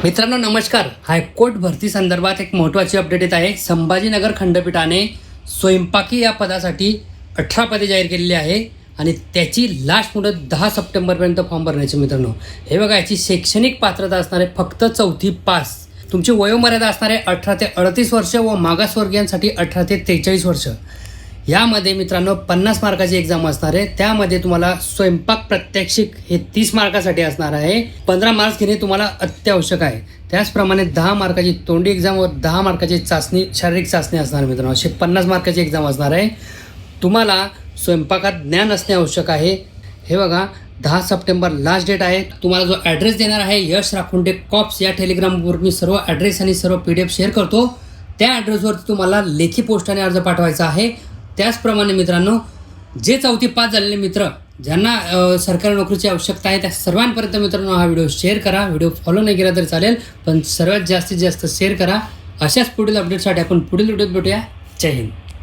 मित्रांनो नमस्कार. हायकोर्ट भरती संदर्भात एक महत्त्वाची अपडेट येत आहे. संभाजीनगर खंडपीठाने स्वयंपाकी या पदासाठी 18 पदे जाहीर केलेली आहे आणि त्याची लास्ट मुदत 10 सप्टेंबरपर्यंत फॉर्म भरण्याची. मित्रांनो हे बघा, याची शैक्षणिक पात्रता असणार आहे फक्त 4थी पास. तुमची वयोमर्यादा असणार आहे 18 ते 38 वर्ष व मागासवर्गीयांसाठी 18 ते 43 वर्ष. यामध्ये मित्रांनो 50 मार्काची एक्झाम असणार आहे. त्यामध्ये तुम्हाला स्वयंपाक प्रात्यक्षिक हे 30 मार्कासाठी असणार आहे. 15 मार्क्स घेणे तुम्हाला अत्यावश्यक आहे. त्याचप्रमाणे 10 मार्काची तोंडी एक्झाम व 10 मार्काची चाचणी, शारीरिक चाचणी असणार मित्रांनो. असे 50 मार्काची एक्झाम असणार आहे. तुम्हाला स्वयंपाकात ज्ञान असणे आवश्यक आहे. हे बघा, 10 सप्टेंबर लास्ट डेट आहे. तुम्हाला जो ॲड्रेस देणार आहे यश राखुंडे कॉप्स या टेलिग्रामवर मी सर्व ॲड्रेस आणि सर्व PDF शेअर करतो. त्या ॲड्रेसवरती तुम्हाला लेखी पोस्टाने अर्ज पाठवायचा आहे. त्याचप्रमाणे मित्रांनो, जे 4थी पास झालेले मित्र ज्यांना सरकारी नोकरीची आवश्यकता आहे त्या सर्वांपर्यंत मित्रांनो हा व्हिडिओ शेअर करा. व्हिडिओ फॉलो नाही केला तरी चालेल, पण सर्वात जास्तीत जास्त शेअर करा. अशाच पुढील अपडेटसाठी आपण पुढील व्हिडिओत भेटूया. जय हिंद.